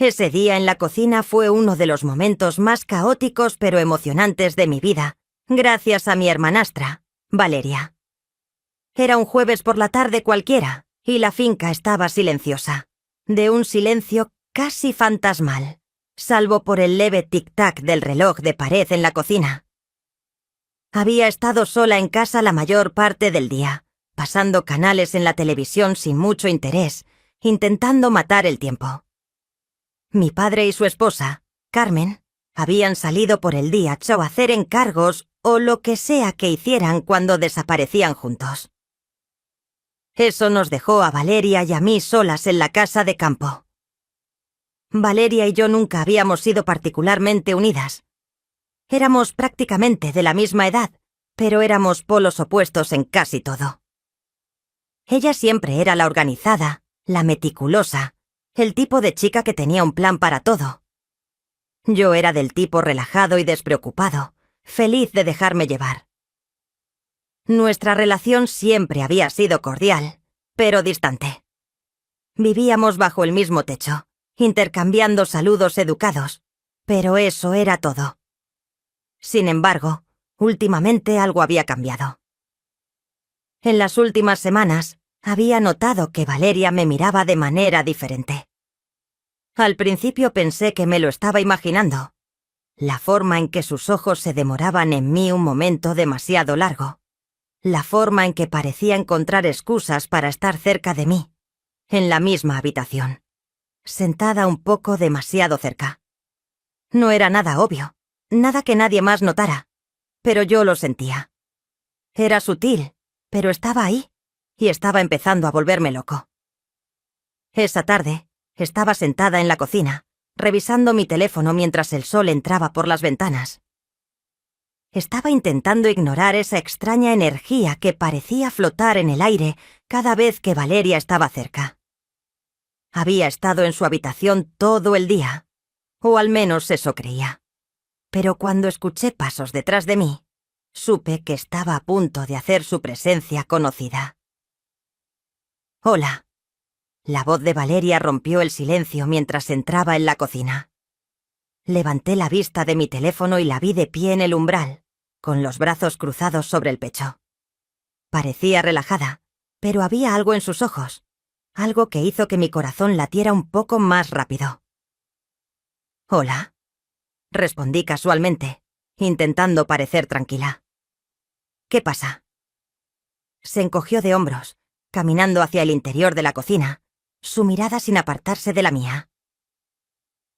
Ese día en la cocina fue uno de los momentos más caóticos pero emocionantes de mi vida, gracias a mi hermanastra, Valeria. Era un jueves por la tarde cualquiera, y la finca estaba silenciosa, de un silencio casi fantasmal, salvo por el leve tic-tac del reloj de pared en la cocina. Había estado sola en casa la mayor parte del día, pasando canales en la televisión sin mucho interés, intentando matar el tiempo. Mi padre y su esposa, Carmen, habían salido por el día a hacer encargos o lo que sea que hicieran cuando desaparecían juntos. Eso nos dejó a Valeria y a mí solas en la casa de campo. Valeria y yo nunca habíamos sido particularmente unidas. Éramos prácticamente de la misma edad, pero éramos polos opuestos en casi todo. Ella siempre era la organizada, la meticulosa, el tipo de chica que tenía un plan para todo. Yo era del tipo relajado y despreocupado, feliz de dejarme llevar. Nuestra relación siempre había sido cordial, pero distante. Vivíamos bajo el mismo techo, intercambiando saludos educados, pero eso era todo. Sin embargo, últimamente algo había cambiado. En las últimas semanas, había notado que Valeria me miraba de manera diferente. Al principio pensé que me lo estaba imaginando. La forma en que sus ojos se demoraban en mí un momento demasiado largo. La forma en que parecía encontrar excusas para estar cerca de mí, en la misma habitación, sentada un poco demasiado cerca. No era nada obvio, nada que nadie más notara, pero yo lo sentía. Era sutil, pero estaba ahí, y estaba empezando a volverme loco. Esa tarde, estaba sentada en la cocina, revisando mi teléfono mientras el sol entraba por las ventanas. Estaba intentando ignorar esa extraña energía que parecía flotar en el aire cada vez que Valeria estaba cerca. Había estado en su habitación todo el día, o al menos eso creía. Pero cuando escuché pasos detrás de mí, supe que estaba a punto de hacer su presencia conocida. «Hola». La voz de Valeria rompió el silencio mientras entraba en la cocina. Levanté la vista de mi teléfono y la vi de pie en el umbral, con los brazos cruzados sobre el pecho. Parecía relajada, pero había algo en sus ojos, algo que hizo que mi corazón latiera un poco más rápido. «Hola», respondí casualmente, intentando parecer tranquila. «¿Qué pasa?» Se encogió de hombros, caminando hacia el interior de la cocina, su mirada sin apartarse de la mía.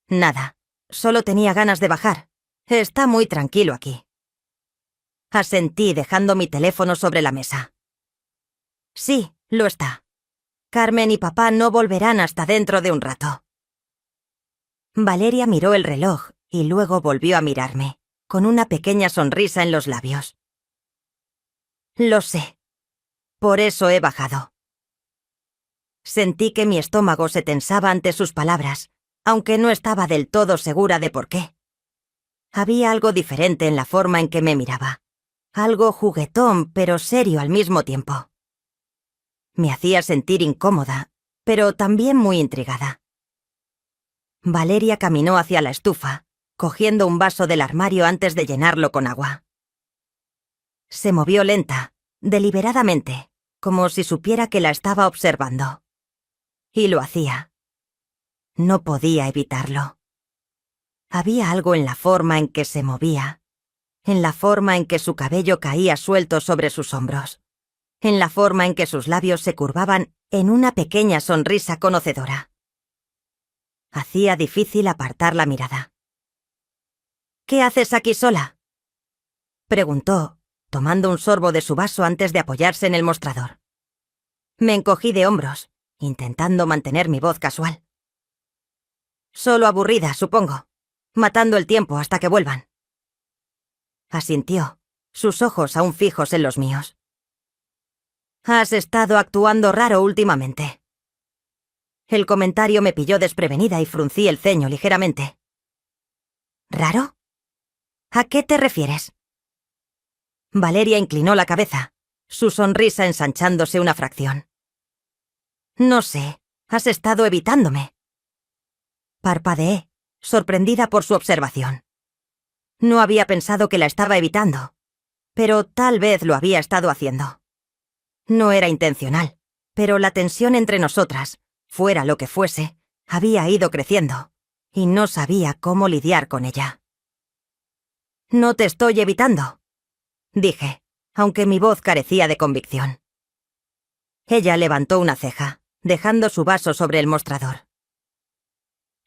«Nada, solo tenía ganas de bajar. Está muy tranquilo aquí». Asentí dejando mi teléfono sobre la mesa. «Sí, lo está. Carmen y papá no volverán hasta dentro de un rato». Valeria miró el reloj y luego volvió a mirarme, con una pequeña sonrisa en los labios. «Lo sé. Por eso he bajado». Sentí que mi estómago se tensaba ante sus palabras, aunque no estaba del todo segura de por qué. Había algo diferente en la forma en que me miraba, algo juguetón pero serio al mismo tiempo. Me hacía sentir incómoda, pero también muy intrigada. Valeria caminó hacia la estufa, cogiendo un vaso del armario antes de llenarlo con agua. Se movió lenta, deliberadamente, como si supiera que la estaba observando. Y lo hacía. No podía evitarlo. Había algo en la forma en que se movía, en la forma en que su cabello caía suelto sobre sus hombros, en la forma en que sus labios se curvaban en una pequeña sonrisa conocedora. Hacía difícil apartar la mirada. «¿Qué haces aquí sola?», preguntó, tomando un sorbo de su vaso antes de apoyarse en el mostrador. Me encogí de hombros, intentando mantener mi voz casual. «Solo aburrida, supongo. Matando el tiempo hasta que vuelvan». Asintió, sus ojos aún fijos en los míos. «Has estado actuando raro últimamente». El comentario me pilló desprevenida y fruncí el ceño ligeramente. «¿Raro? ¿A qué te refieres?». Valeria inclinó la cabeza, su sonrisa ensanchándose una fracción. «No sé, has estado evitándome». Parpadeé, sorprendida por su observación. No había pensado que la estaba evitando, pero tal vez lo había estado haciendo. No era intencional, pero la tensión entre nosotras, fuera lo que fuese, había ido creciendo, y no sabía cómo lidiar con ella. «No te estoy evitando», dije, aunque mi voz carecía de convicción. Ella levantó una ceja, dejando su vaso sobre el mostrador.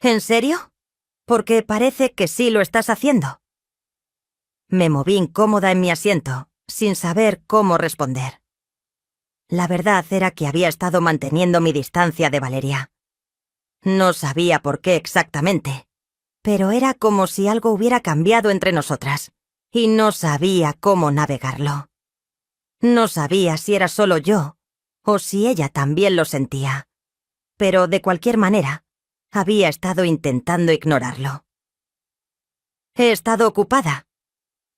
«¿En serio? Porque parece que sí lo estás haciendo». Me moví incómoda en mi asiento, sin saber cómo responder. La verdad era que había estado manteniendo mi distancia de Valeria. No sabía por qué exactamente, pero era como si algo hubiera cambiado entre nosotras, y no sabía cómo navegarlo. No sabía si era solo yo, o si ella también lo sentía, pero de cualquier manera, había estado intentando ignorarlo. «He estado ocupada»,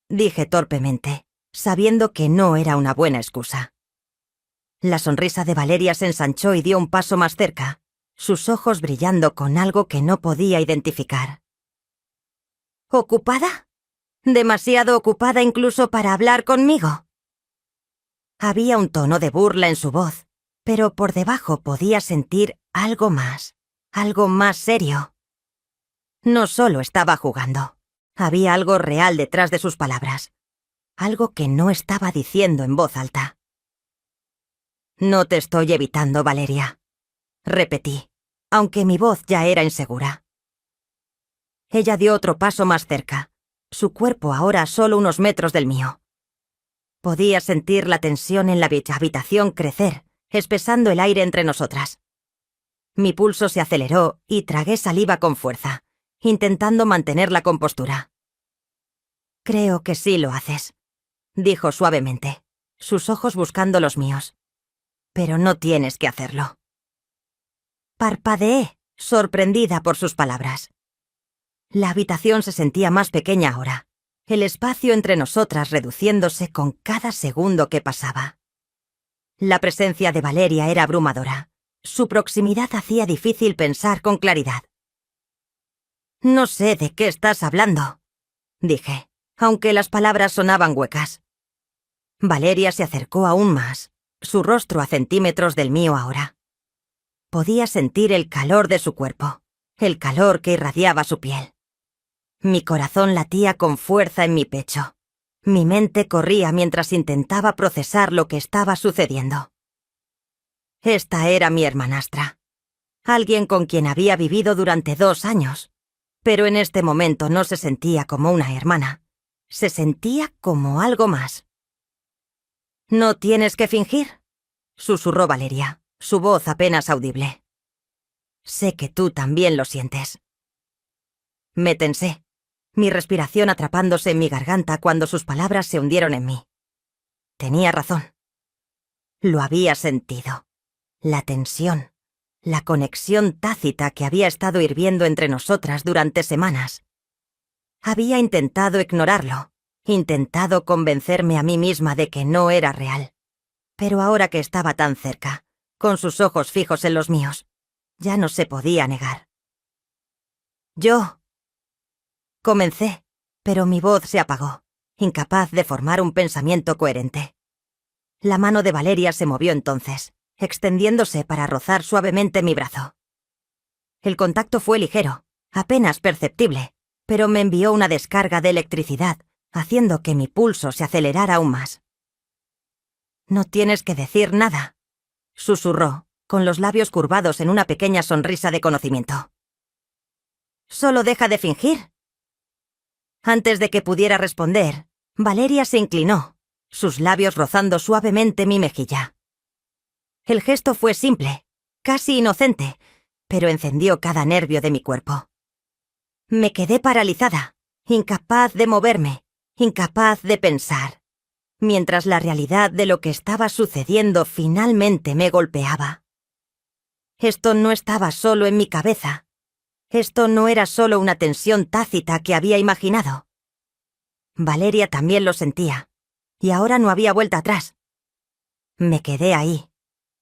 dije torpemente, sabiendo que no era una buena excusa. La sonrisa de Valeria se ensanchó y dio un paso más cerca, sus ojos brillando con algo que no podía identificar. ¿Ocupada? ¿Demasiado ocupada incluso para hablar conmigo? Había un tono de burla en su voz, pero por debajo podía sentir algo más serio. No solo estaba jugando, había algo real detrás de sus palabras, algo que no estaba diciendo en voz alta. «No te estoy evitando, Valeria», repetí, aunque mi voz ya era insegura. Ella dio otro paso más cerca, su cuerpo ahora a solo unos metros del mío. Podía sentir la tensión en la habitación crecer, espesando el aire entre nosotras. Mi pulso se aceleró y tragué saliva con fuerza, intentando mantener la compostura. «Creo que sí lo haces», dijo suavemente, sus ojos buscando los míos. «Pero no tienes que hacerlo». Parpadeé, sorprendida por sus palabras. La habitación se sentía más pequeña ahora, el espacio entre nosotras reduciéndose con cada segundo que pasaba. La presencia de Valeria era abrumadora. Su proximidad hacía difícil pensar con claridad. «No sé de qué estás hablando», dije, aunque las palabras sonaban huecas. Valeria se acercó aún más, su rostro a centímetros del mío ahora. Podía sentir el calor de su cuerpo, el calor que irradiaba su piel. Mi corazón latía con fuerza en mi pecho. Mi mente corría mientras intentaba procesar lo que estaba sucediendo. Esta era mi hermanastra, alguien con quien había vivido durante 2 años, pero en este momento no se sentía como una hermana, se sentía como algo más. «No tienes que fingir», susurró Valeria, su voz apenas audible. «Sé que tú también lo sientes». Me tensé, mi respiración atrapándose en mi garganta cuando sus palabras se hundieron en mí. Tenía razón. Lo había sentido. La tensión, la conexión tácita que había estado hirviendo entre nosotras durante semanas. Había intentado ignorarlo, intentado convencerme a mí misma de que no era real. Pero ahora que estaba tan cerca, con sus ojos fijos en los míos, ya no se podía negar. «Yo», comencé, pero mi voz se apagó, incapaz de formar un pensamiento coherente. La mano de Valeria se movió entonces, extendiéndose para rozar suavemente mi brazo. El contacto fue ligero, apenas perceptible, pero me envió una descarga de electricidad, haciendo que mi pulso se acelerara aún más. «No tienes que decir nada», susurró, con los labios curvados en una pequeña sonrisa de conocimiento. «Solo deja de fingir». Antes de que pudiera responder, Valeria se inclinó, sus labios rozando suavemente mi mejilla. El gesto fue simple, casi inocente, pero encendió cada nervio de mi cuerpo. Me quedé paralizada, incapaz de moverme, incapaz de pensar, mientras la realidad de lo que estaba sucediendo finalmente me golpeaba. Esto no estaba solo en mi cabeza. Esto no era solo una tensión tácita que había imaginado. Valeria también lo sentía, y ahora no había vuelta atrás. Me quedé ahí,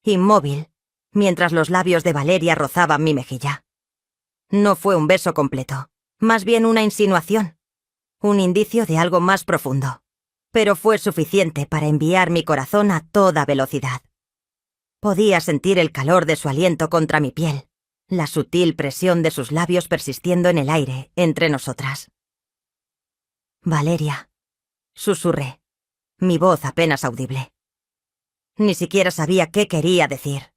inmóvil, mientras los labios de Valeria rozaban mi mejilla. No fue un beso completo, más bien una insinuación, un indicio de algo más profundo, pero fue suficiente para enviar mi corazón a toda velocidad. Podía sentir el calor de su aliento contra mi piel, la sutil presión de sus labios persistiendo en el aire entre nosotras. Valeria, susurré, mi voz apenas audible. Ni siquiera sabía qué quería decir.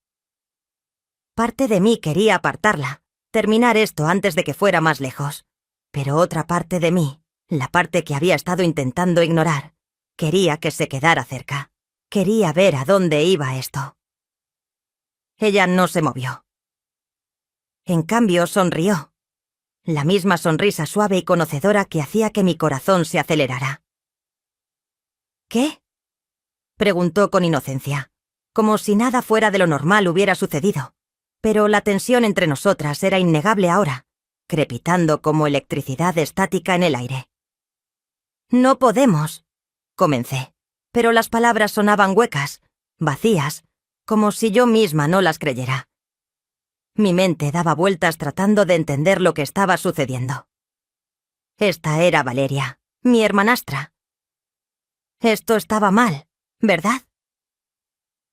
Parte de mí quería apartarla, terminar esto antes de que fuera más lejos, pero otra parte de mí, la parte que había estado intentando ignorar, quería que se quedara cerca. Quería ver a dónde iba esto. Ella no se movió. En cambio, sonrió. La misma sonrisa suave y conocedora que hacía que mi corazón se acelerara. ¿Qué? Preguntó con inocencia, como si nada fuera de lo normal hubiera sucedido. Pero la tensión entre nosotras era innegable ahora, crepitando como electricidad estática en el aire. No podemos, comencé, pero las palabras sonaban huecas, vacías, como si yo misma no las creyera. Mi mente daba vueltas tratando de entender lo que estaba sucediendo. Esta era Valeria, mi hermanastra. Esto estaba mal, ¿verdad?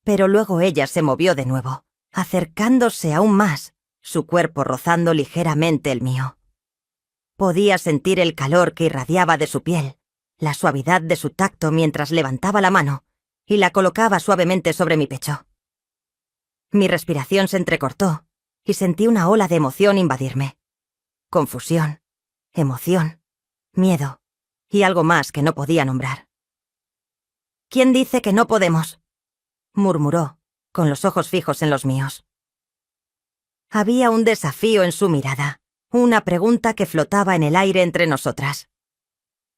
Pero luego ella se movió de nuevo, acercándose aún más, su cuerpo rozando ligeramente el mío. Podía sentir el calor que irradiaba de su piel, la suavidad de su tacto mientras levantaba la mano y la colocaba suavemente sobre mi pecho. Mi respiración se entrecortó y sentí una ola de emoción invadirme. Confusión, emoción, miedo y algo más que no podía nombrar. ¿Quién dice que no podemos?, murmuró, con los ojos fijos en los míos. Había un desafío en su mirada, una pregunta que flotaba en el aire entre nosotras.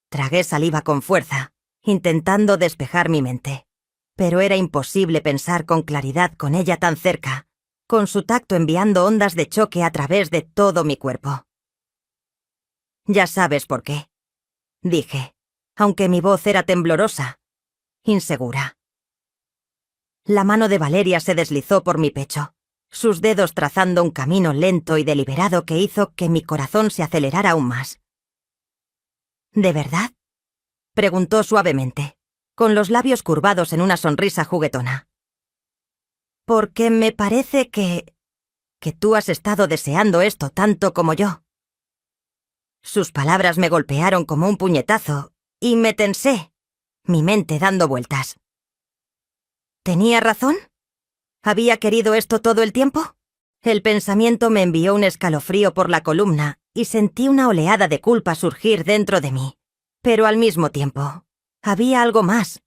Tragué saliva con fuerza, intentando despejar mi mente, pero era imposible pensar con claridad con ella tan cerca, con su tacto enviando ondas de choque a través de todo mi cuerpo. Ya sabes por qué, dije, aunque mi voz era temblorosa, insegura. La mano de Valeria se deslizó por mi pecho, sus dedos trazando un camino lento y deliberado que hizo que mi corazón se acelerara aún más. ¿De verdad?, preguntó suavemente, con los labios curvados en una sonrisa juguetona. Porque me parece que tú has estado deseando esto tanto como yo. Sus palabras me golpearon como un puñetazo y me tensé, mi mente dando vueltas. ¿Tenía razón? ¿Había querido esto todo el tiempo? El pensamiento me envió un escalofrío por la columna y sentí una oleada de culpa surgir dentro de mí. Pero al mismo tiempo, había algo más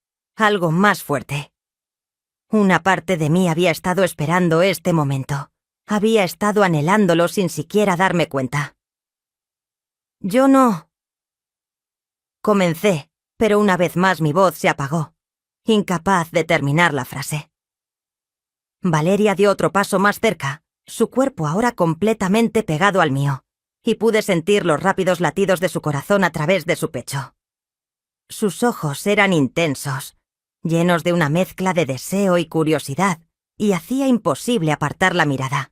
fuerte. Una parte de mí había estado esperando este momento. Había estado anhelándolo sin siquiera darme cuenta. Yo no. Comencé, pero una vez más mi voz se apagó, incapaz de terminar la frase. Valeria dio otro paso más cerca, su cuerpo ahora completamente pegado al mío, y pude sentir los rápidos latidos de su corazón a través de su pecho. Sus ojos eran intensos, llenos de una mezcla de deseo y curiosidad, y hacía imposible apartar la mirada.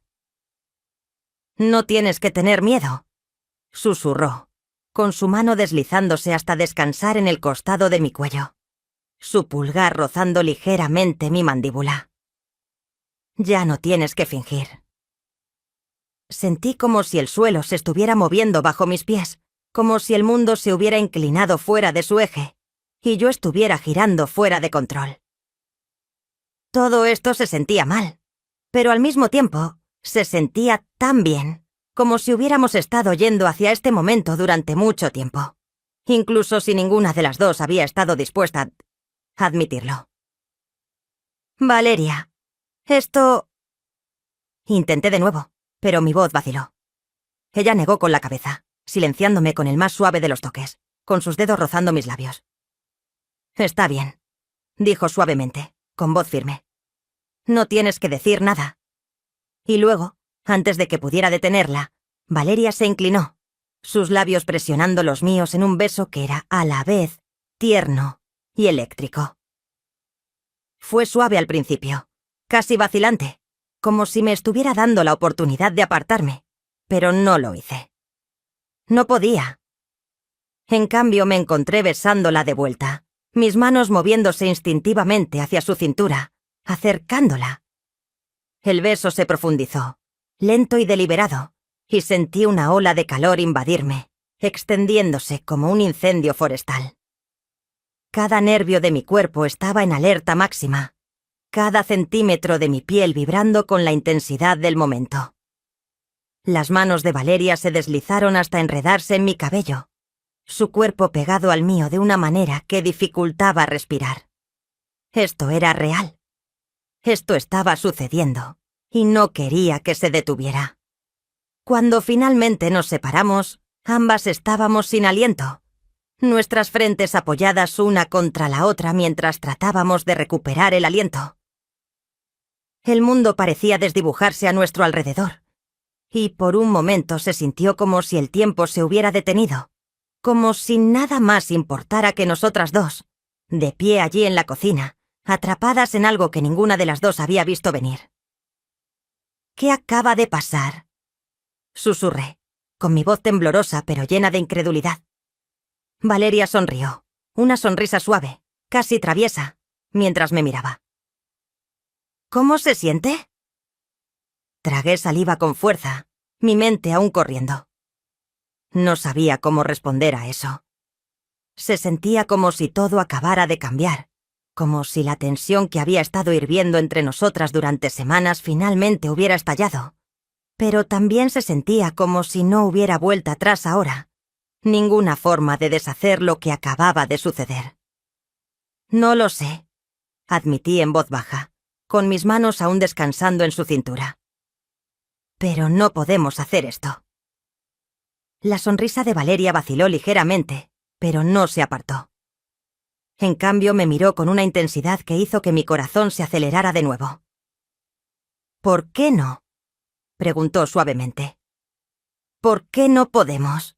«No tienes que tener miedo», susurró, con su mano deslizándose hasta descansar en el costado de mi cuello, su pulgar rozando ligeramente mi mandíbula. «Ya no tienes que fingir». Sentí como si el suelo se estuviera moviendo bajo mis pies, como si el mundo se hubiera inclinado fuera de su eje, y yo estuviera girando fuera de control. Todo esto se sentía mal, pero al mismo tiempo se sentía tan bien, como si hubiéramos estado yendo hacia este momento durante mucho tiempo, incluso si ninguna de las dos había estado dispuesta a admitirlo. «Valeria, esto...» Intenté de nuevo, pero mi voz vaciló. Ella negó con la cabeza, silenciándome con el más suave de los toques, con sus dedos rozando mis labios. «Está bien», dijo suavemente, con voz firme. «No tienes que decir nada». Y luego, antes de que pudiera detenerla, Valeria se inclinó, sus labios presionando los míos en un beso que era a la vez tierno y eléctrico. Fue suave al principio, casi vacilante, como si me estuviera dando la oportunidad de apartarme, pero no lo hice. No podía. En cambio, me encontré besándola de vuelta, mis manos moviéndose instintivamente hacia su cintura, acercándola. El beso se profundizó, lento y deliberado, y sentí una ola de calor invadirme, extendiéndose como un incendio forestal. Cada nervio de mi cuerpo estaba en alerta máxima, cada centímetro de mi piel vibrando con la intensidad del momento. Las manos de Valeria se deslizaron hasta enredarse en mi cabello, su cuerpo pegado al mío de una manera que dificultaba respirar. Esto era real. Esto estaba sucediendo, y no quería que se detuviera. Cuando finalmente nos separamos, ambas estábamos sin aliento, nuestras frentes apoyadas una contra la otra mientras tratábamos de recuperar el aliento. El mundo parecía desdibujarse a nuestro alrededor, y por un momento se sintió como si el tiempo se hubiera detenido, como si nada más importara que nosotras dos, de pie allí en la cocina, atrapadas en algo que ninguna de las dos había visto venir. ¿Qué acaba de pasar?, susurré, con mi voz temblorosa pero llena de incredulidad. Valeria sonrió, una sonrisa suave, casi traviesa, mientras me miraba. ¿Cómo se siente? Tragué saliva con fuerza, mi mente aún corriendo. No sabía cómo responder a eso. Se sentía como si todo acabara de cambiar, como si la tensión que había estado hirviendo entre nosotras durante semanas finalmente hubiera estallado. Pero también se sentía como si no hubiera vuelta atrás ahora, ninguna forma de deshacer lo que acababa de suceder. No lo sé, admití en voz baja, con mis manos aún descansando en su cintura. Pero no podemos hacer esto. La sonrisa de Valeria vaciló ligeramente, pero no se apartó. En cambio, me miró con una intensidad que hizo que mi corazón se acelerara de nuevo. ¿Por qué no?, preguntó suavemente. ¿Por qué no podemos?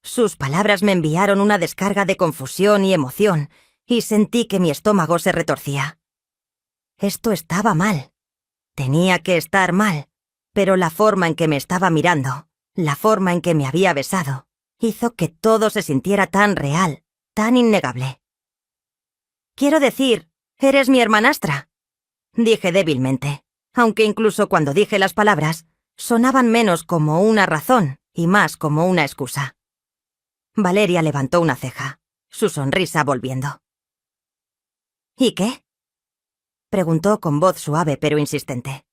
Sus palabras me enviaron una descarga de confusión y emoción, y sentí que mi estómago se retorcía. Esto estaba mal. Tenía que estar mal, pero la forma en que me estaba mirando, la forma en que me había besado, hizo que todo se sintiera tan real, tan innegable. Quiero decir, eres mi hermanastra, dije débilmente, aunque incluso cuando dije las palabras, sonaban menos como una razón y más como una excusa. Valeria levantó una ceja, su sonrisa volviendo. ¿Y qué?, preguntó con voz suave pero insistente.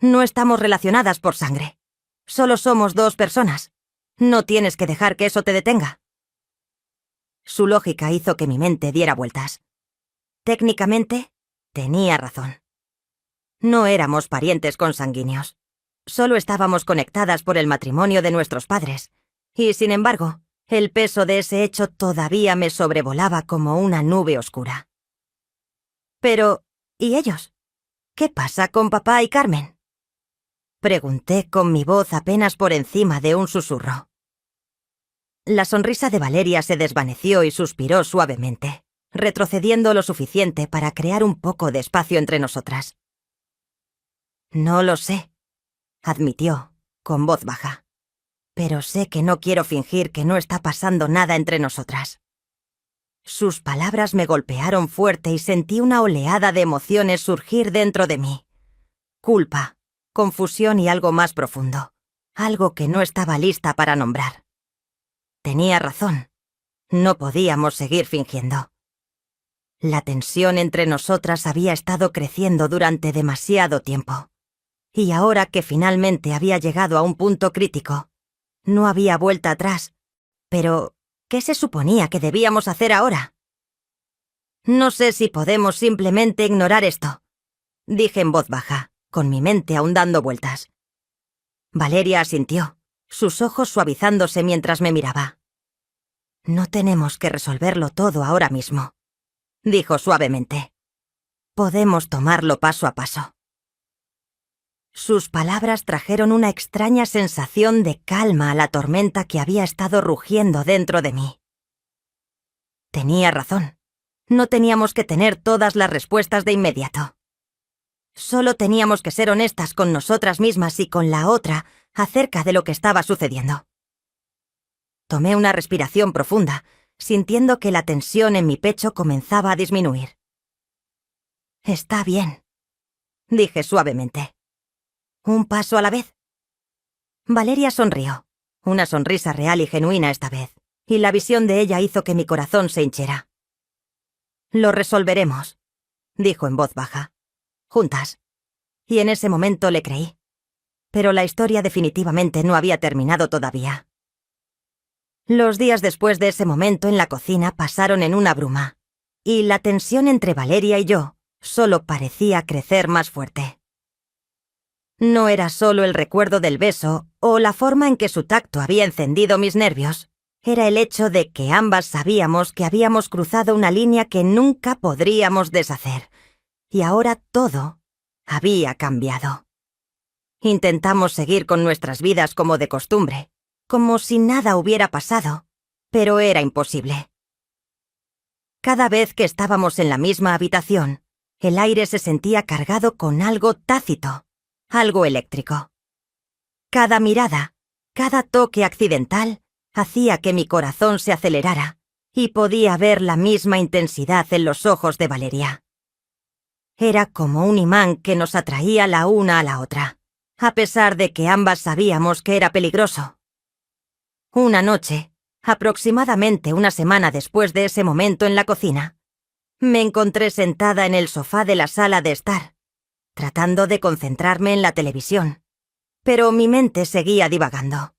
No estamos relacionadas por sangre. Solo somos dos personas. No tienes que dejar que eso te detenga. Su lógica hizo que mi mente diera vueltas. Técnicamente, tenía razón. No éramos parientes consanguíneos. Solo estábamos conectadas por el matrimonio de nuestros padres. Y, sin embargo, el peso de ese hecho todavía me sobrevolaba como una nube oscura. Pero, ¿y ellos? ¿Qué pasa con papá y Carmen?, pregunté con mi voz apenas por encima de un susurro. La sonrisa de Valeria se desvaneció y suspiró suavemente, retrocediendo lo suficiente para crear un poco de espacio entre nosotras. No lo sé, admitió, con voz baja. Pero sé que no quiero fingir que no está pasando nada entre nosotras. Sus palabras me golpearon fuerte y sentí una oleada de emociones surgir dentro de mí. Culpa, confusión y algo más profundo, algo que no estaba lista para nombrar. Tenía razón. No podíamos seguir fingiendo. La tensión entre nosotras había estado creciendo durante demasiado tiempo. Y ahora que finalmente había llegado a un punto crítico, no había vuelta atrás. Pero, ¿qué se suponía que debíamos hacer ahora? No sé si podemos simplemente ignorar esto, dije en voz baja, con mi mente aún dando vueltas. Valeria asintió, sus ojos suavizándose mientras me miraba. No tenemos que resolverlo todo ahora mismo, dijo suavemente. Podemos tomarlo paso a paso. Sus palabras trajeron una extraña sensación de calma a la tormenta que había estado rugiendo dentro de mí. Tenía razón. No teníamos que tener todas las respuestas de inmediato. Solo teníamos que ser honestas con nosotras mismas y con la otra acerca de lo que estaba sucediendo. Tomé una respiración profunda, sintiendo que la tensión en mi pecho comenzaba a disminuir. «Está bien», dije suavemente. «Un paso a la vez». Valeria sonrió, una sonrisa real y genuina esta vez, y la visión de ella hizo que mi corazón se hinchiera. «Lo resolveremos», dijo en voz baja. «Juntas». Y en ese momento le creí. Pero la historia definitivamente no había terminado todavía. Los días después de ese momento en la cocina pasaron en una bruma, y la tensión entre Valeria y yo solo parecía crecer más fuerte. No era solo el recuerdo del beso o la forma en que su tacto había encendido mis nervios, era el hecho de que ambas sabíamos que habíamos cruzado una línea que nunca podríamos deshacer, y ahora todo había cambiado. Intentamos seguir con nuestras vidas como de costumbre, como si nada hubiera pasado, pero era imposible. Cada vez que estábamos en la misma habitación, el aire se sentía cargado con algo tácito, algo eléctrico. Cada mirada, cada toque accidental, hacía que mi corazón se acelerara, y podía ver la misma intensidad en los ojos de Valeria. Era como un imán que nos atraía la una a la otra, a pesar de que ambas sabíamos que era peligroso. Una noche, aproximadamente una semana después de ese momento en la cocina, me encontré sentada en el sofá de la sala de estar, tratando de concentrarme en la televisión, pero mi mente seguía divagando.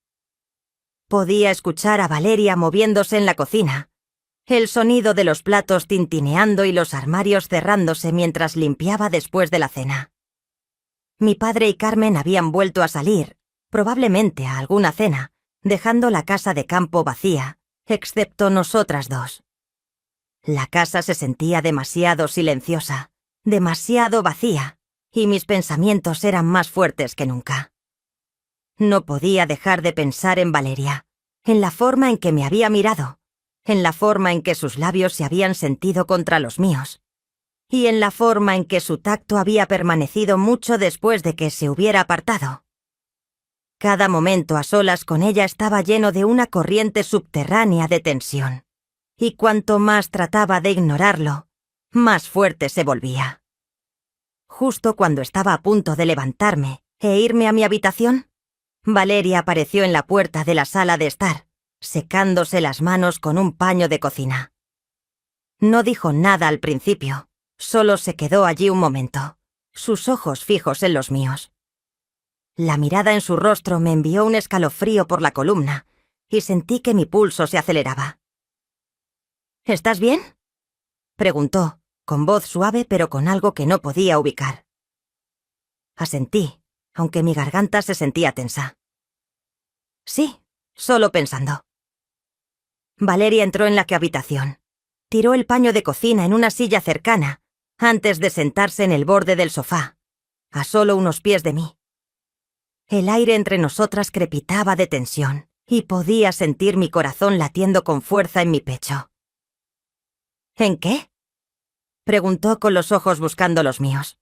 Podía escuchar a Valeria moviéndose en la cocina, el sonido de los platos tintineando y los armarios cerrándose mientras limpiaba después de la cena. Mi padre y Carmen habían vuelto a salir, probablemente a alguna cena, dejando la casa de campo vacía, excepto nosotras dos. La casa se sentía demasiado silenciosa, demasiado vacía, y mis pensamientos eran más fuertes que nunca. No podía dejar de pensar en Valeria, en la forma en que me había mirado, en la forma en que sus labios se habían sentido contra los míos, y en la forma en que su tacto había permanecido mucho después de que se hubiera apartado. Cada momento a solas con ella estaba lleno de una corriente subterránea de tensión, y cuanto más trataba de ignorarlo, más fuerte se volvía. Justo cuando estaba a punto de levantarme e irme a mi habitación, Valeria apareció en la puerta de la sala de estar, secándose las manos con un paño de cocina. No dijo nada al principio, solo se quedó allí un momento, sus ojos fijos en los míos. La mirada en su rostro me envió un escalofrío por la columna, y sentí que mi pulso se aceleraba. «¿Estás bien?», preguntó, con voz suave pero con algo que no podía ubicar. Asentí, aunque mi garganta se sentía tensa. «Sí, solo pensando». Valeria entró en la habitación. Tiró el paño de cocina en una silla cercana, antes de sentarse en el borde del sofá, a solo unos pies de mí. El aire entre nosotras crepitaba de tensión, y podía sentir mi corazón latiendo con fuerza en mi pecho. «¿En qué?», preguntó con los ojos buscando los míos.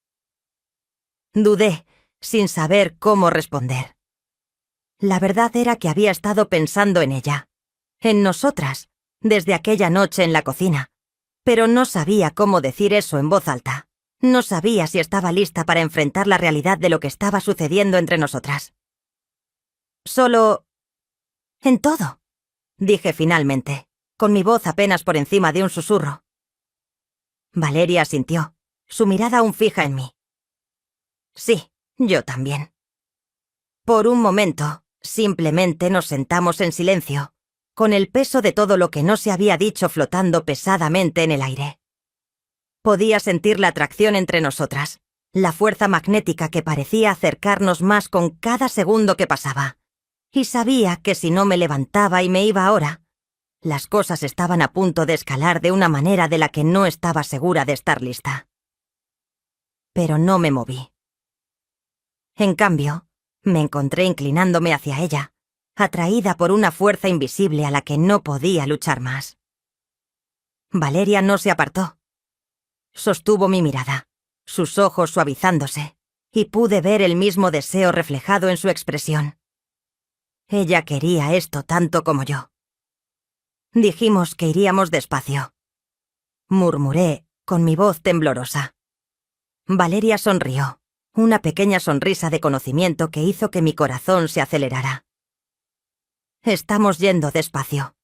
Dudé, sin saber cómo responder. La verdad era que había estado pensando en ella, en nosotras, desde aquella noche en la cocina, pero no sabía cómo decir eso en voz alta. No sabía si estaba lista para enfrentar la realidad de lo que estaba sucediendo entre nosotras. «Solo... en todo», dije finalmente, con mi voz apenas por encima de un susurro. Valeria asintió, su mirada aún fija en mí. «Sí, yo también». Por un momento, simplemente nos sentamos en silencio, con el peso de todo lo que no se había dicho flotando pesadamente en el aire. Podía sentir la atracción entre nosotras, la fuerza magnética que parecía acercarnos más con cada segundo que pasaba, y sabía que si no me levantaba y me iba ahora, las cosas estaban a punto de escalar de una manera de la que no estaba segura de estar lista. Pero no me moví. En cambio, me encontré inclinándome hacia ella, atraída por una fuerza invisible a la que no podía luchar más. Valeria no se apartó. Sostuvo mi mirada, sus ojos suavizándose, y pude ver el mismo deseo reflejado en su expresión, Ella quería esto tanto como yo. Dijimos que iríamos despacio. Murmuré, con mi voz temblorosa. Valeria sonrió, una pequeña sonrisa de conocimiento que hizo que mi corazón se acelerara. «Estamos yendo despacio»,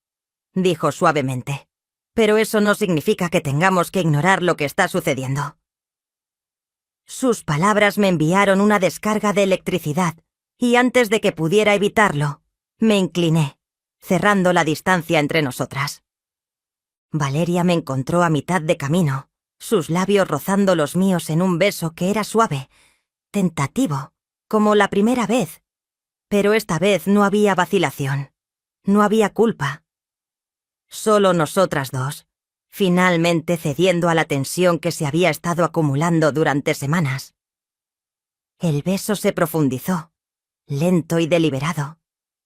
dijo suavemente. «Pero eso no significa que tengamos que ignorar lo que está sucediendo». Sus palabras me enviaron una descarga de electricidad, y antes de que pudiera evitarlo, me incliné, cerrando la distancia entre nosotras. Valeria me encontró a mitad de camino, sus labios rozando los míos en un beso que era suave, tentativo, como la primera vez. Pero esta vez no había vacilación, no había culpa. Solo nosotras dos, finalmente cediendo a la tensión que se había estado acumulando durante semanas. El beso se profundizó, lento y deliberado,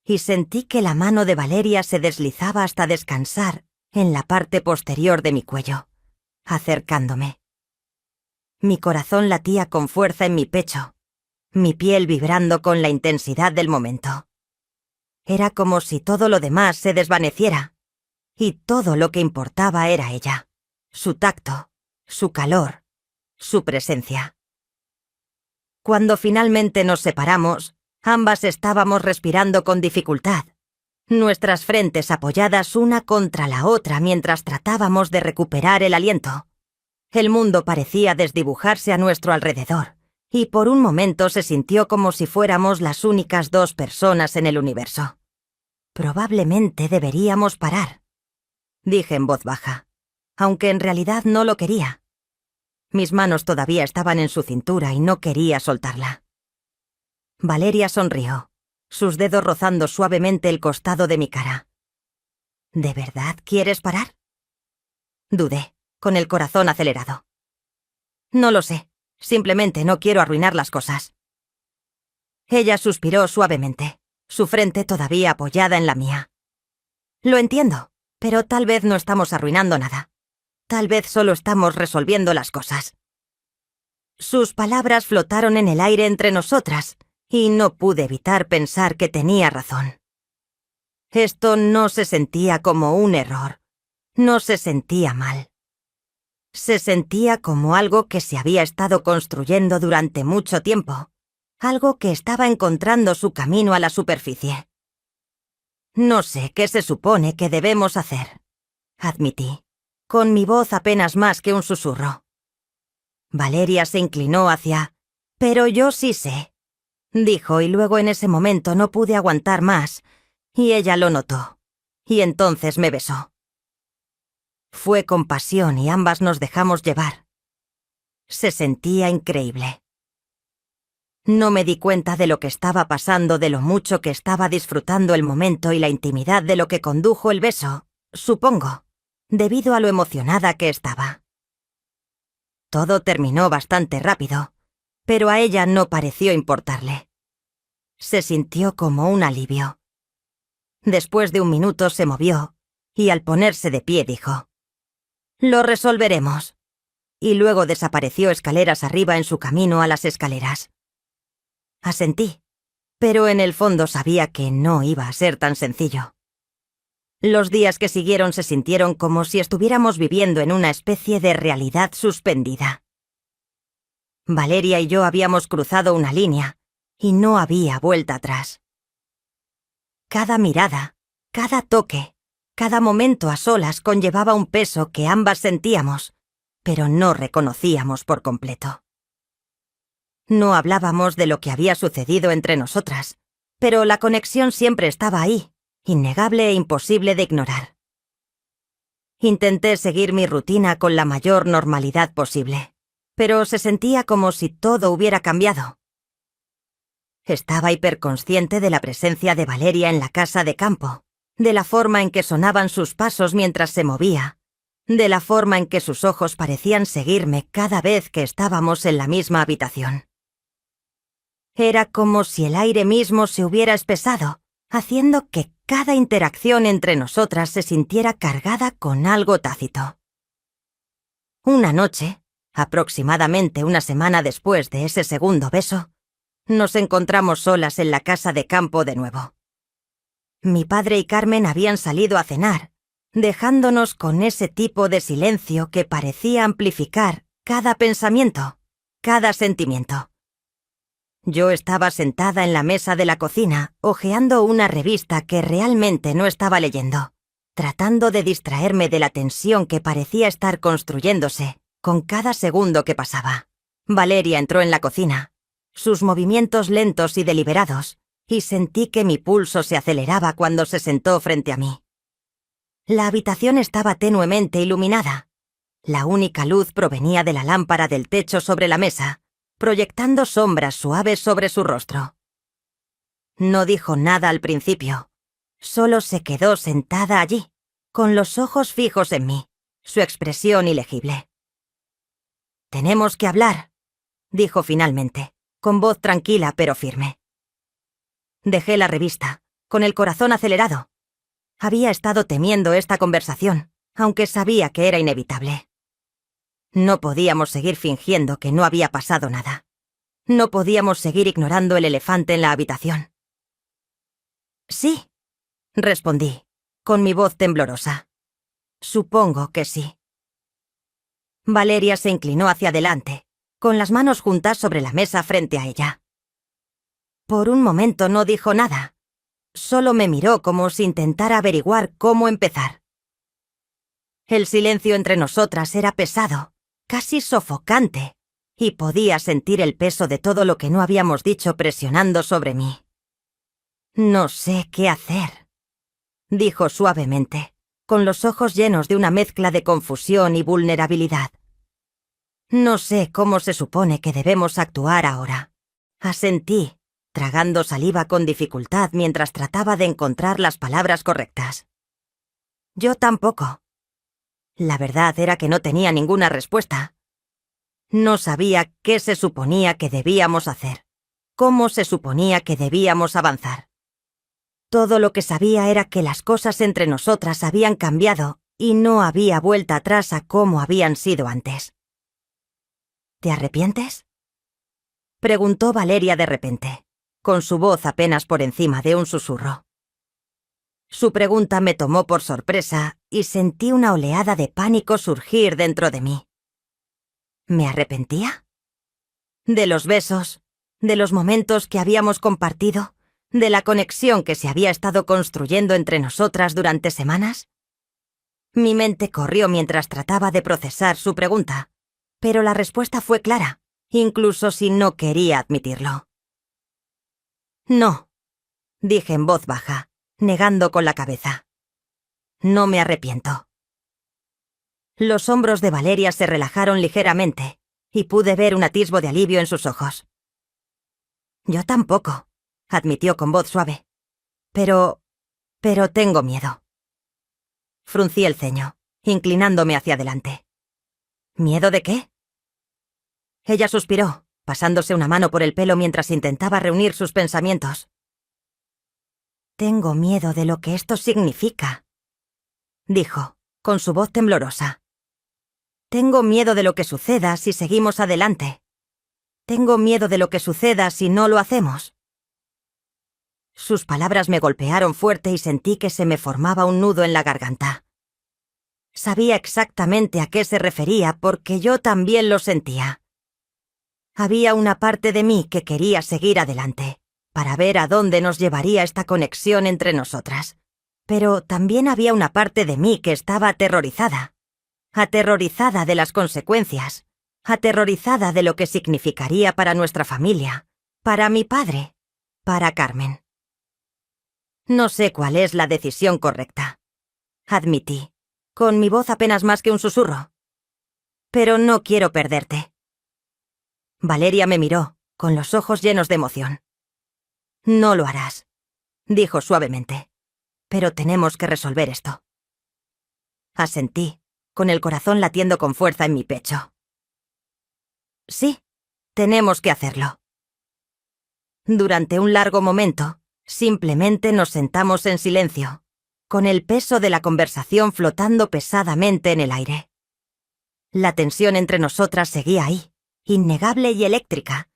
y sentí que la mano de Valeria se deslizaba hasta descansar en la parte posterior de mi cuello, acercándome. Mi corazón latía con fuerza en mi pecho, mi piel vibrando con la intensidad del momento. Era como si todo lo demás se desvaneciera, y todo lo que importaba era ella, su tacto, su calor, su presencia. Cuando finalmente nos separamos, ambas estábamos respirando con dificultad, nuestras frentes apoyadas una contra la otra mientras tratábamos de recuperar el aliento. El mundo parecía desdibujarse a nuestro alrededor, y por un momento se sintió como si fuéramos las únicas dos personas en el universo. Probablemente deberíamos parar, dije en voz baja, aunque en realidad no lo quería. Mis manos todavía estaban en su cintura y no quería soltarla. Valeria sonrió, sus dedos rozando suavemente el costado de mi cara. ¿De verdad quieres parar? Dudé, con el corazón acelerado. No lo sé, simplemente no quiero arruinar las cosas. Ella suspiró suavemente, su frente todavía apoyada en la mía. Lo entiendo, pero tal vez no estamos arruinando nada. Tal vez solo estamos resolviendo las cosas. Sus palabras flotaron en el aire entre nosotras, y no pude evitar pensar que tenía razón. Esto no se sentía como un error, no se sentía mal. Se sentía como algo que se había estado construyendo durante mucho tiempo, algo que estaba encontrando su camino a la superficie. No sé qué se supone que debemos hacer, admití, con mi voz apenas más que un susurro. Valeria se inclinó hacia... «Pero yo sí sé», dijo, y luego en ese momento no pude aguantar más, y ella lo notó, y entonces me besó. Fue con pasión y ambas nos dejamos llevar. Se sentía increíble. No me di cuenta de lo que estaba pasando, de lo mucho que estaba disfrutando el momento y la intimidad de lo que condujo el beso, supongo, debido a lo emocionada que estaba. Todo terminó bastante rápido, pero a ella no pareció importarle. Se sintió como un alivio. Después de un minuto se movió, y al ponerse de pie dijo: «Lo resolveremos», y luego desapareció escaleras arriba en su camino a las escaleras. Asentí, pero en el fondo sabía que no iba a ser tan sencillo. Los días que siguieron se sintieron como si estuviéramos viviendo en una especie de realidad suspendida. Valeria y yo habíamos cruzado una línea, y no había vuelta atrás. Cada mirada, cada toque, cada momento a solas conllevaba un peso que ambas sentíamos, pero no reconocíamos por completo. No hablábamos de lo que había sucedido entre nosotras, pero la conexión siempre estaba ahí, innegable e imposible de ignorar. Intenté seguir mi rutina con la mayor normalidad posible, pero se sentía como si todo hubiera cambiado. Estaba hiperconsciente de la presencia de Valeria en la casa de campo, de la forma en que sonaban sus pasos mientras se movía, de la forma en que sus ojos parecían seguirme cada vez que estábamos en la misma habitación. Era como si el aire mismo se hubiera espesado, haciendo que cada interacción entre nosotras se sintiera cargada con algo tácito. Una noche, aproximadamente una semana después de ese segundo beso, nos encontramos solas en la casa de campo de nuevo. Mi padre y Carmen habían salido a cenar, dejándonos con ese tipo de silencio que parecía amplificar cada pensamiento, cada sentimiento. Yo estaba sentada en la mesa de la cocina, hojeando una revista que realmente no estaba leyendo, tratando de distraerme de la tensión que parecía estar construyéndose con cada segundo que pasaba. Valeria entró en la cocina, sus movimientos lentos y deliberados, y sentí que mi pulso se aceleraba cuando se sentó frente a mí. La habitación estaba tenuemente iluminada. La única luz provenía de la lámpara del techo sobre la mesa, proyectando sombras suaves sobre su rostro. No dijo nada al principio. Solo se quedó sentada allí, con los ojos fijos en mí, su expresión ilegible. «Tenemos que hablar», dijo finalmente, con voz tranquila pero firme. Dejé la revista, con el corazón acelerado. Había estado temiendo esta conversación, aunque sabía que era inevitable. No podíamos seguir fingiendo que no había pasado nada. No podíamos seguir ignorando el elefante en la habitación. «Sí», respondí, con mi voz temblorosa. «Supongo que sí». Valeria se inclinó hacia adelante, con las manos juntas sobre la mesa frente a ella. Por un momento no dijo nada. Solo me miró como si intentara averiguar cómo empezar. El silencio entre nosotras era pesado, casi sofocante, y podía sentir el peso de todo lo que no habíamos dicho presionando sobre mí. «No sé qué hacer», dijo suavemente, con los ojos llenos de una mezcla de confusión y vulnerabilidad. «No sé cómo se supone que debemos actuar ahora». Asentí, tragando saliva con dificultad mientras trataba de encontrar las palabras correctas. Yo tampoco. La verdad era que no tenía ninguna respuesta. No sabía qué se suponía que debíamos hacer, cómo se suponía que debíamos avanzar. Todo lo que sabía era que las cosas entre nosotras habían cambiado y no había vuelta atrás a cómo habían sido antes. «¿Te arrepientes?», preguntó Valeria de repente, con su voz apenas por encima de un susurro. Su pregunta me tomó por sorpresa y sentí una oleada de pánico surgir dentro de mí. ¿Me arrepentía? De los besos, de los momentos que habíamos compartido, de la conexión que se había estado construyendo entre nosotras durante semanas. Mi mente corrió mientras trataba de procesar su pregunta, pero la respuesta fue clara, incluso si no quería admitirlo. «No», dije en voz baja, negando con la cabeza. «No me arrepiento». Los hombros de Valeria se relajaron ligeramente, y pude ver un atisbo de alivio en sus ojos. «Yo tampoco», admitió con voz suave. Pero tengo miedo». Fruncí el ceño, inclinándome hacia adelante. «¿Miedo de qué?». Ella suspiró, pasándose una mano por el pelo mientras intentaba reunir sus pensamientos. «Tengo miedo de lo que esto significa», dijo, con su voz temblorosa. «Tengo miedo de lo que suceda si seguimos adelante. Tengo miedo de lo que suceda si no lo hacemos». Sus palabras me golpearon fuerte y sentí que se me formaba un nudo en la garganta. Sabía exactamente a qué se refería porque yo también lo sentía. Había una parte de mí que quería seguir adelante, para ver a dónde nos llevaría esta conexión entre nosotras. Pero también había una parte de mí que estaba aterrorizada. Aterrorizada de las consecuencias. Aterrorizada de lo que significaría para nuestra familia, para mi padre, para Carmen. «No sé cuál es la decisión correcta», admití, con mi voz apenas más que un susurro. «Pero no quiero perderte». Valeria me miró, con los ojos llenos de emoción. «No lo harás», dijo suavemente. «Pero tenemos que resolver esto». Asentí, con el corazón latiendo con fuerza en mi pecho. «Sí, tenemos que hacerlo». Durante un largo momento, simplemente nos sentamos en silencio, con el peso de la conversación flotando pesadamente en el aire. La tensión entre nosotras seguía ahí, innegable y eléctrica,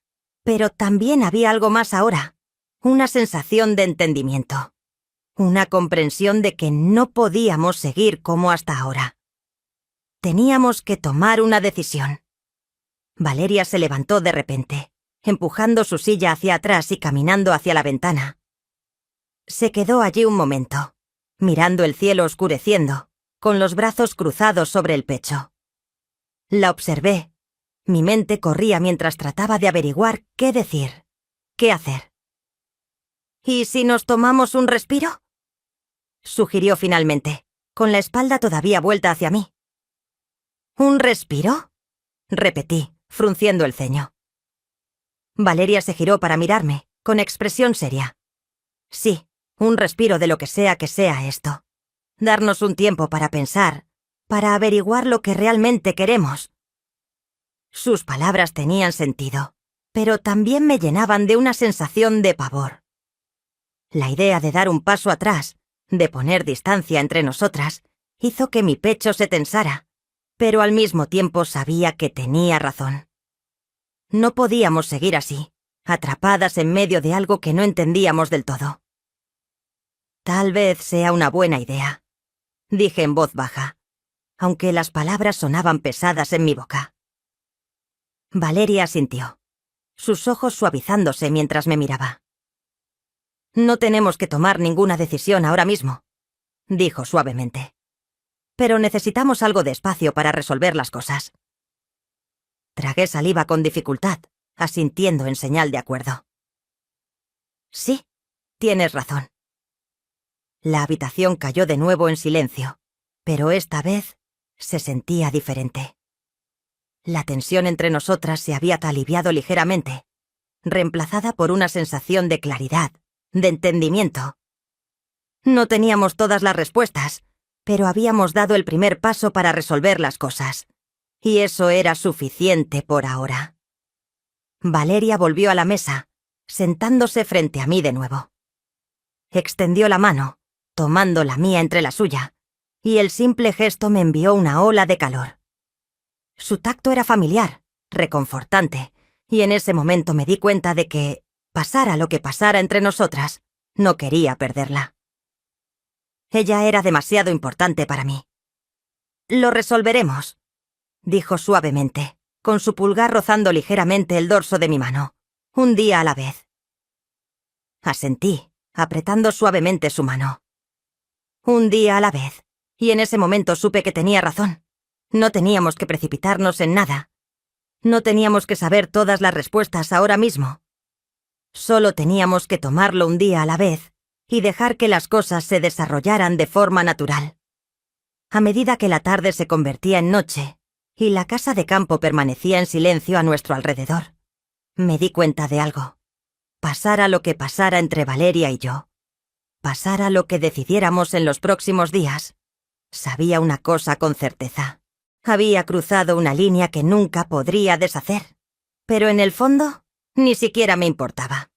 pero también había algo más ahora, una sensación de entendimiento. Una comprensión de que no podíamos seguir como hasta ahora. Teníamos que tomar una decisión. Valeria se levantó de repente, empujando su silla hacia atrás y caminando hacia la ventana. Se quedó allí un momento, mirando el cielo oscureciendo, con los brazos cruzados sobre el pecho. La observé. Mi mente corría mientras trataba de averiguar qué decir, qué hacer. ¿Y si nos tomamos un respiro?, sugirió finalmente, con la espalda todavía vuelta hacia mí. ¿Un respiro?, repetí, frunciendo el ceño. Valeria se giró para mirarme, con expresión seria. Sí, un respiro de lo que sea esto. Darnos un tiempo para pensar, para averiguar lo que realmente queremos. Sus palabras tenían sentido, pero también me llenaban de una sensación de pavor. La idea de dar un paso atrás, de poner distancia entre nosotras, hizo que mi pecho se tensara, pero al mismo tiempo sabía que tenía razón. No podíamos seguir así, atrapadas en medio de algo que no entendíamos del todo. Tal vez sea una buena idea, dije en voz baja, aunque las palabras sonaban pesadas en mi boca. Valeria asintió, sus ojos suavizándose mientras me miraba. No tenemos que tomar ninguna decisión ahora mismo, dijo suavemente. Pero necesitamos algo de espacio para resolver las cosas. Tragué saliva con dificultad, asintiendo en señal de acuerdo. Sí, tienes razón. La habitación cayó de nuevo en silencio, pero esta vez se sentía diferente. La tensión entre nosotras se había aliviado ligeramente, reemplazada por una sensación de claridad, de entendimiento. No teníamos todas las respuestas, pero habíamos dado el primer paso para resolver las cosas, y eso era suficiente por ahora. Valeria volvió a la mesa, sentándose frente a mí de nuevo. Extendió la mano, tomando la mía entre la suya, y el simple gesto me envió una ola de calor. Su tacto era familiar, reconfortante, y en ese momento me di cuenta de que, pasara lo que pasara entre nosotras, no quería perderla. Ella era demasiado importante para mí. Lo resolveremos, dijo suavemente, con su pulgar rozando ligeramente el dorso de mi mano, un día a la vez. Asentí, apretando suavemente su mano. Un día a la vez, y en ese momento supe que tenía razón. No teníamos que precipitarnos en nada. No teníamos que saber todas las respuestas ahora mismo. Solo teníamos que tomarlo un día a la vez y dejar que las cosas se desarrollaran de forma natural. A medida que la tarde se convertía en noche y la casa de campo permanecía en silencio a nuestro alrededor, me di cuenta de algo. Pasara lo que pasara entre Valeria y yo, pasara lo que decidiéramos en los próximos días, sabía una cosa con certeza. Había cruzado una línea que nunca podría deshacer, pero en el fondo ni siquiera me importaba.